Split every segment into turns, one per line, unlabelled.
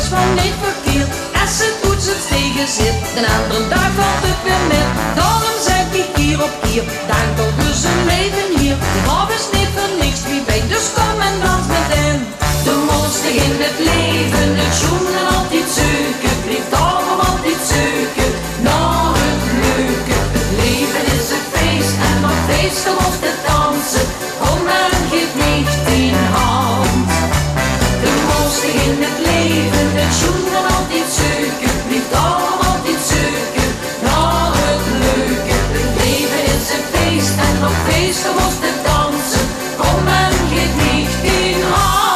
is van niet verkeerd. Als ze doet ze het tegen zit, de andere dag valt het weer met. Daarom zeg ik keer op keer, dank toch dus een leven hier. De graf is niet voor niks, wie weet, dus kom en dans met hen. De mooiste in het leven, het schoenen altijd zoeken, blijft daarom altijd zoeken naar het leuke. Het leven is een feest en op feesten moest het dansen. Kom en geef niet in hand. De mooiste in het leven, het schoenen altijd zoeken, blijft daarom altijd zoeken naar het leuke. Het leven is een feest en op feesten moest het dansen. Kom en geef niet in hand.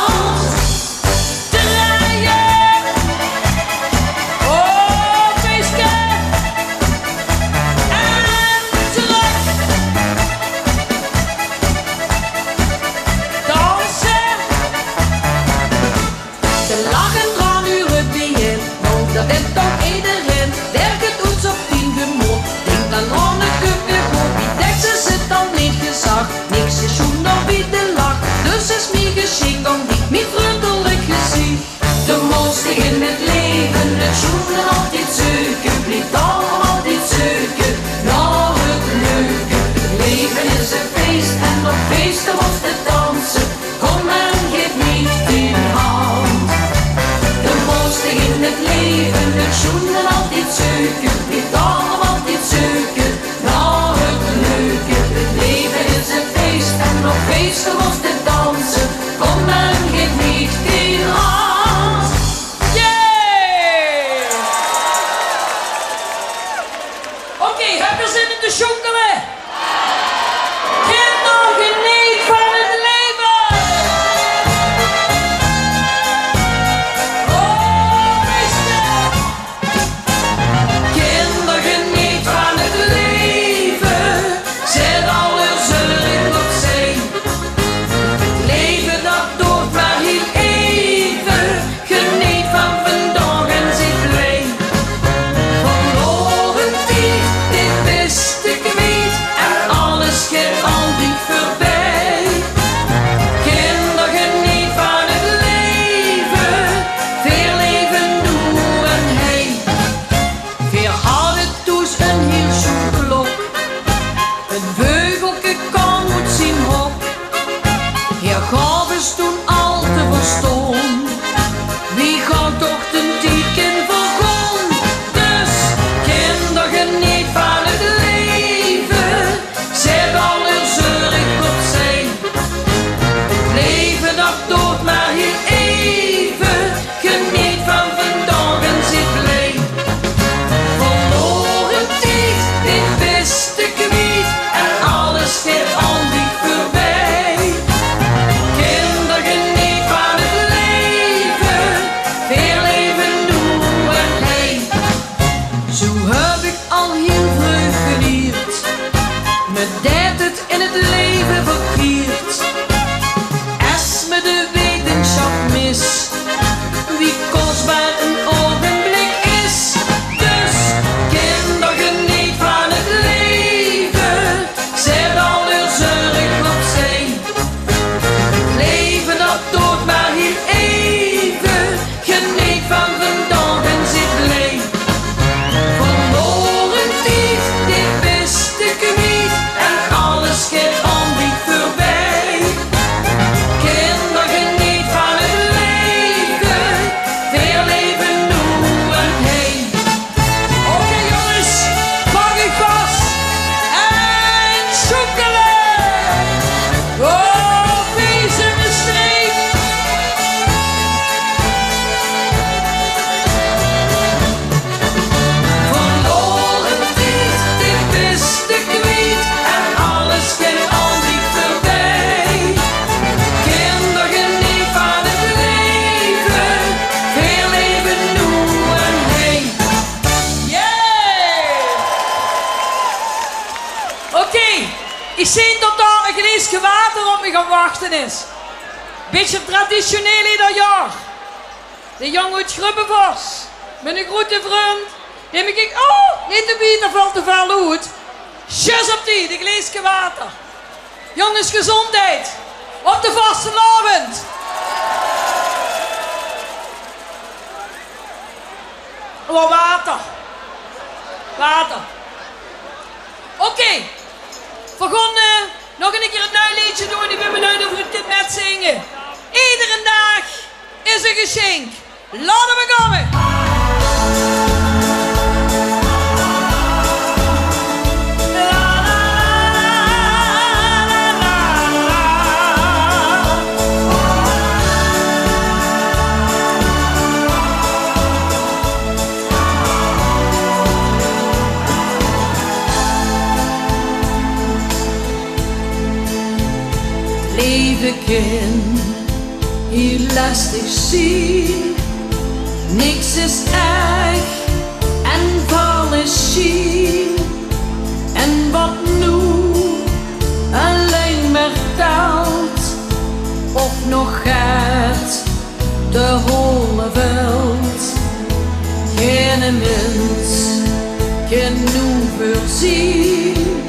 Ik zie dat daar een glaasje water op me gaan wachten is. Beetje traditioneel ieder jaar. De jongen uit Grubbenvos. Met een grote vriend. Die heb ik, niet de bieter valt te veel uit. Tjus op die, de glaasje water. Jongens, gezondheid. Op de vastelavond. Wat water. Water. Oké. We gaan nog een keer een nieuw liedje doen. Die ben benieuwd of het met zingen. Iedere dag is een geschenk. Laten we gaan.
Leven kan heel lastig zien, niks is echt en alles schien. En wat nu alleen maar telt, of nog gaat de hele wereld. Geen mens kan nu voorzien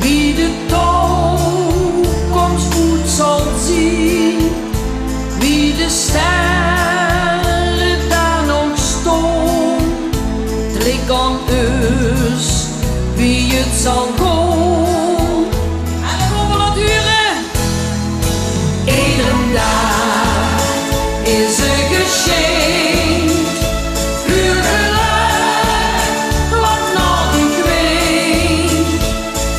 wie de toekomst goed zal zien, wie de sterren daar nog staan. Het ligt aan ons wie het zal gaan.
En dan gaan we dat huren.
Iedere dag is een geschenk. Puur geluk, wat nog een kwink.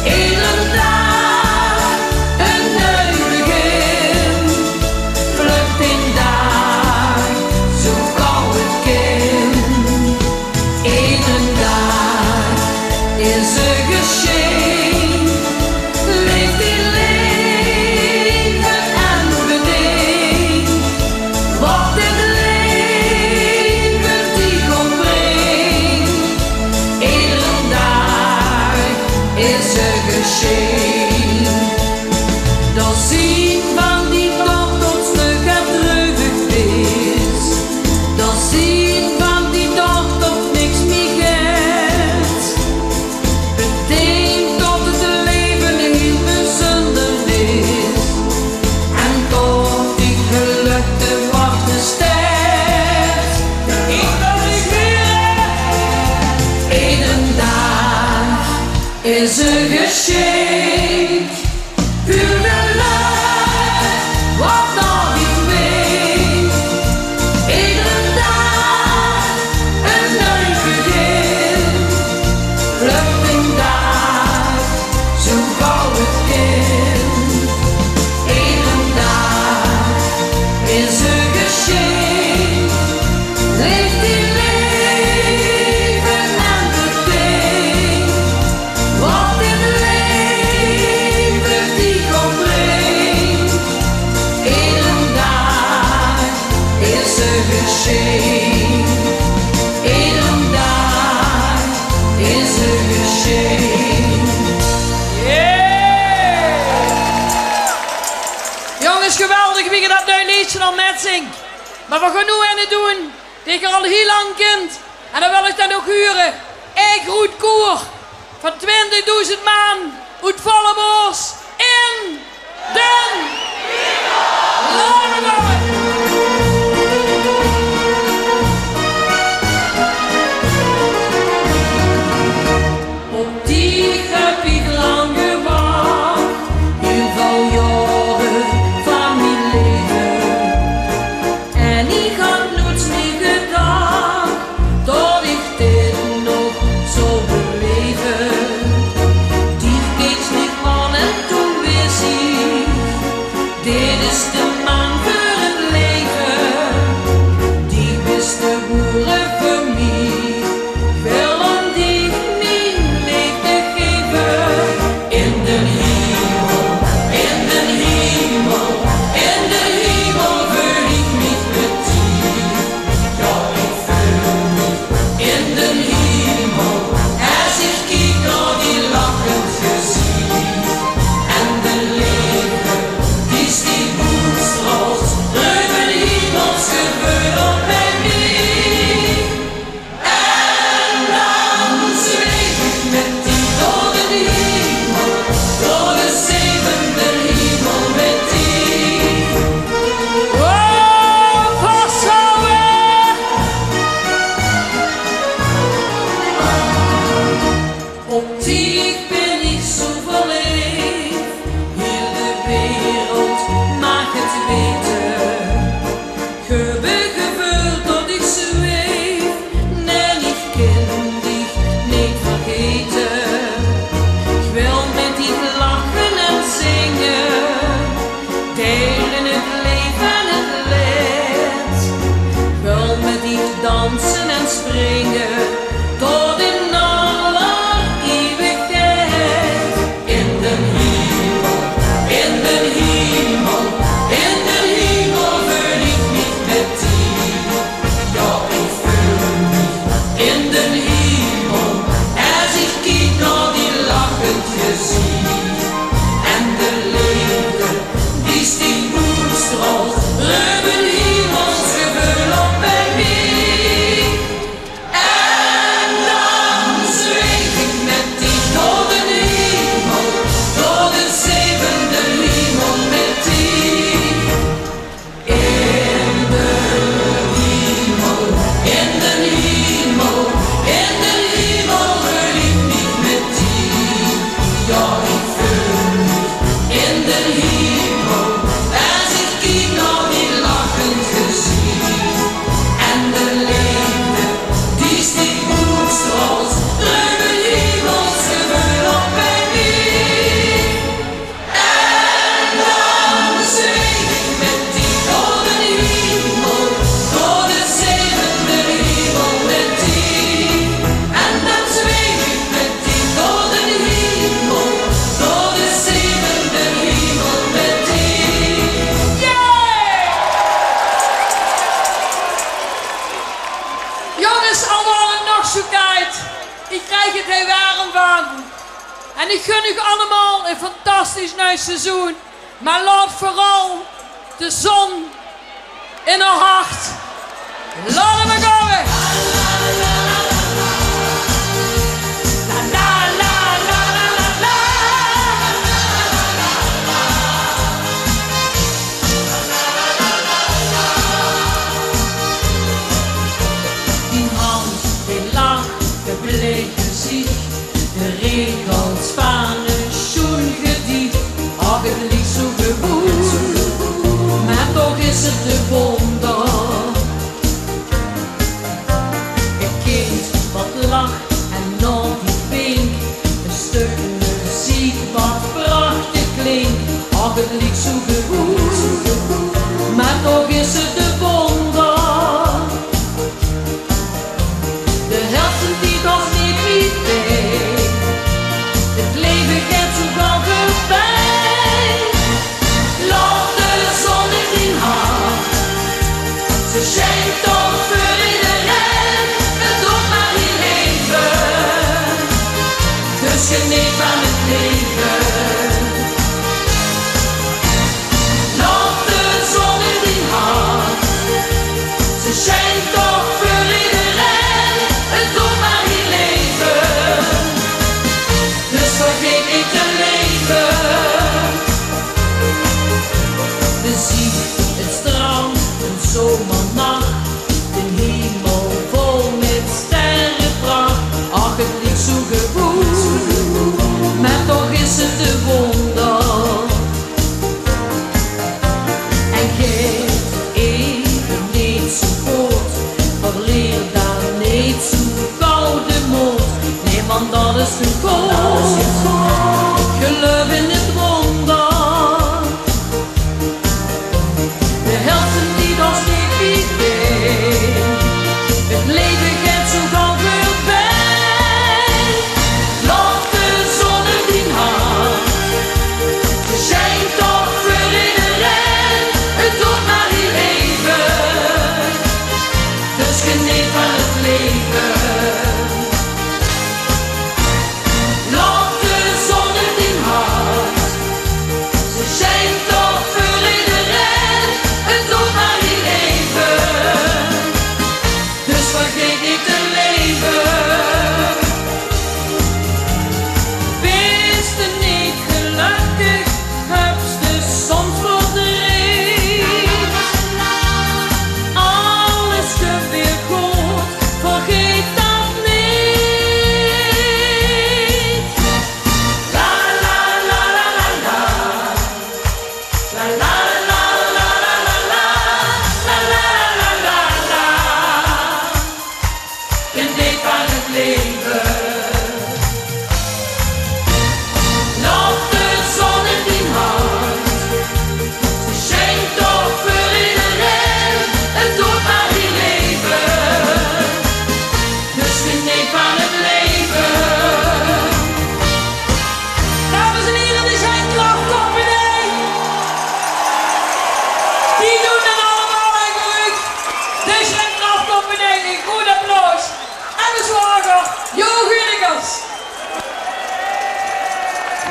Iedere dag een nieuw begin. Vlucht in dag, zo gauw het kan. Iedere dag is een geschenk. Leef die leven en bedenk wat dit leven die komt brengt. Iedere dag is een geschenk. Dat zien van die dochters te gaat terug is. Dat zien van die dochters niks meer gaat. Bedenk dat het leven heel bijzonder is. En tot die geluk te wachten staat. Ik wil niet meer. Iedere dag is een geschenk. Puur geluk, wat nog een week. Iedere dag een nieuw begin. Vlucht in dag, zo gauw het kan. Iedere dag is een geschenk. Leef die leven en bedenk wat dit leven die komt brengt. Iedere dag is een geschenk. Iedere dag is een geschenk.
Jongens, geweldig wie je dat nieuw liedje al met zingt. Maar we gaan nu aan doen die je al heel lang kent. En dan wil ik dat ook huren. Ik roet koer van 20.000 man uit volle bos in den Lange.
Op die heb ik lang gewacht, heel veel jaren van mijn leven. En ik had nooit niet gedacht dat ik dit nog zou beleven. Die keek me aan en toen wist ik ik ben niet zo verleefd. Heel de wereld mag het weten. Je bent gevuld dat ik zweef. Nee, ik ken dich niet vergeten. Ik wil met die lachen en zingen. Delen het leven en het leed. Ik wil met die dansen en springen. Tot in aller eeuwigheid. In de hemel, in de hemel, in de hemel wil ik niet met die. Ja, ik voel mich in de hemel. Als ik kijk naar die lachend gezicht. En de liefde die sticht uitstraalt. Ruben hemels gevoel op bij mij.
Ik krijg het heel warm van. En ik gun u allemaal een fantastisch nieuw seizoen. Maar laat vooral de zon in haar hart. Laten we gaan.
De regels van een schoen gedicht, ach het ligt zo gewoon, maar toch is het de wonder. Een kind wat lacht en nog niet winkt, een stuk muziek wat prachtig klinkt, ach het ligt zo gewoon, maar toch is het de wonder. De helft die toch niet weet. Het leven gaat zo wel voorbij. Laat de zon in die hart. Ze schijnt toch voor iedereen. Het doet maar niet leven. Dus geniet van het leven. Laat de zon in die hart. Ze schijnt toch voor iedereen. Het doet maar niet leven. Dus vergeet niet te leven. De zee, het strand, een zomernacht. De hemel vol met sterrenpracht. Ach, het ligt zo gewoon, maar toch is het de wonder.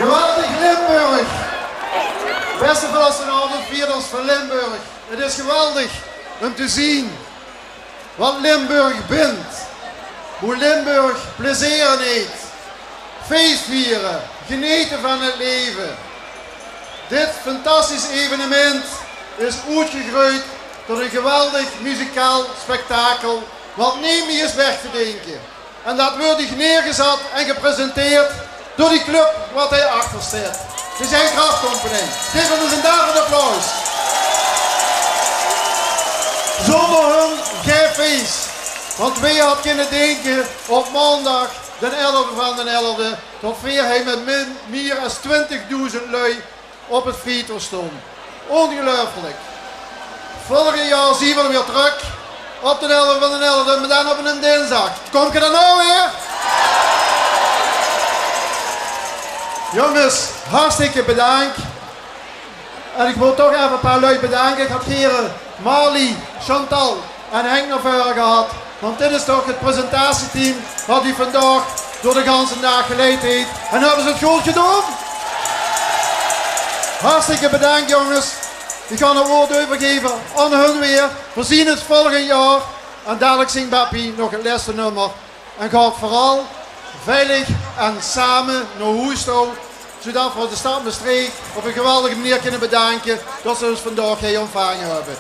Geweldig Limburg. Beste Velassenavond, vierders van Limburg. Het is geweldig om te zien wat Limburg bindt. Hoe Limburg plezier heeft. Feest vieren, genieten van het leven. Dit fantastisch evenement is uitgegroeid tot een geweldig muzikaal spektakel wat niet meer is weg te denken. En dat wordt hier neergezet en gepresenteerd door die club wat hij achter staat. Ze zijn krachtcomponent. Geef ons een daverend applaus. Zonder hun geen feest. Want wij hadden kunnen denken op maandag de 11e van de 11e tot hij met meer dan 20.000 lui op het viertal stond. Ongelooflijk. Vorig jaar zien we hem weer terug op de 11e van de 11e, maar dan op een dinsdag. Kom je er nou weer? Jongens, hartstikke bedankt. En ik wil toch even een paar lui bedanken. Ik had heren Marlie, Chantal en Henk naar voren gehad. Want dit is toch het presentatieteam wat u vandaag door de ganse dag geleid heeft. En hebben ze het goed gedaan? Hartstikke bedankt jongens. Ik ga een woord overgeven aan hun weer. We zien het volgend jaar. En dadelijk zingt Bappie nog het laatste nummer. En gaat vooral veilig en samen naar huis toe. Zodat we de stad Maastricht op een geweldige manier kunnen bedanken dat ze ons vandaag hier ontvangen hebben.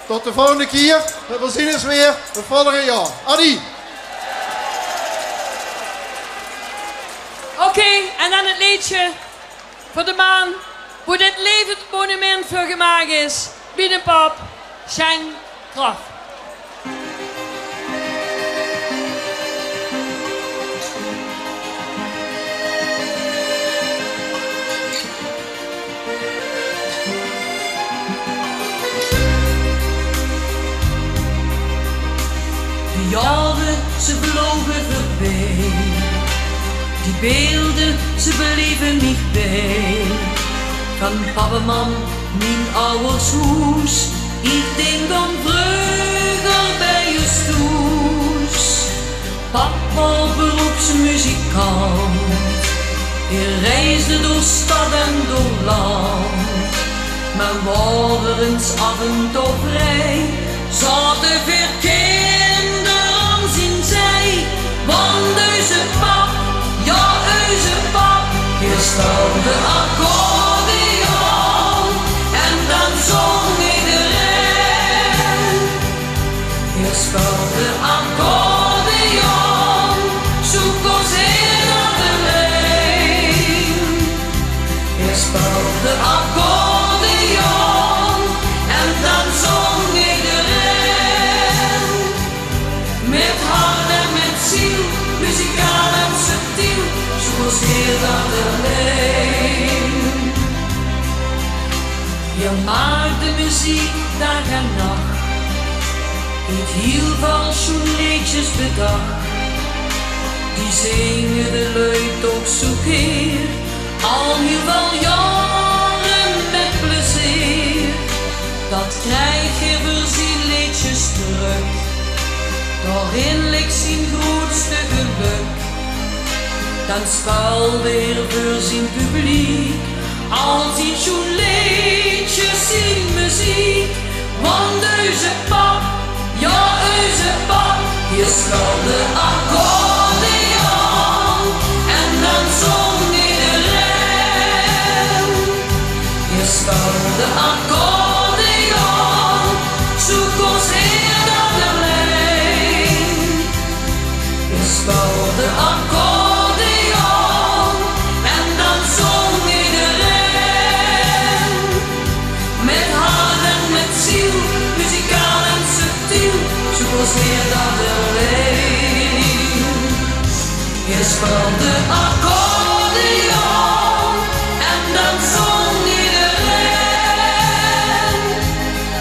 Tot de volgende keer. We zien ons weer het volgende jaar. Adi!
Oké, en dan het liedje voor de man waar dit levend monument voor gemaakt is. Binnenpop, zijn kracht.
De jaren, ze vlogen voorbij. Die beelden, ze bleven niet bij. Van papa, mam, mijn ouders huis. Ik denk dan vroeger bij je stoes. Papa beroepsmuzikant. Hij reisde door stad en door land. Maar waren eens af en toe vrij. Zaten weer kinderen zien zij. Want deze pap, ja deze pap, hier stond de accordeon en dan zong iedereen. Hier stond de accordeon, zoek ons in de lijn. Hier stond de accordeon en dan zong iedereen. Met hart en met ziel, muzikaal en subtiel, zoals heel dat alleen. Je maakt de muziek dag en nacht, het hiel van zo'n liedjes bedacht. Die zingen de lui toch zo keer, al heel veel jaren met plezier. Dat krijg je voor zijn liedjes terug. Daarin ligt zijn grootste geluk. Dan speelde hij voor zijn publiek altijd zo'n liedjes, zijn muziek. Want deze pap, ja deze pap, hier speelde de accordeon en dan zong iedereen. Hier speelde de accordeon, zoek ons heer dat alleen. Hier speelde de accordeon en dan zong iedereen. Met hart en met ziel, muzikaal en subtiel, zoek ons heer dat alleen. Hier speelde de accordeon en dan zong iedereen.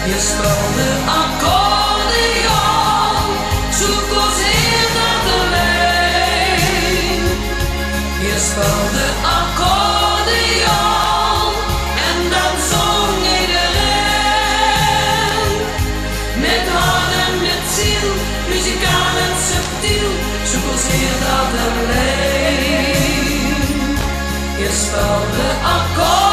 Hier speelde de accordeon, zoek ons heer dat alleen. Hier speelde de accordeon en dan zong iedereen. Met hart en met ziel, muzikaal en subtiel, zoek ons heer dat alleen. je speelde akkoord.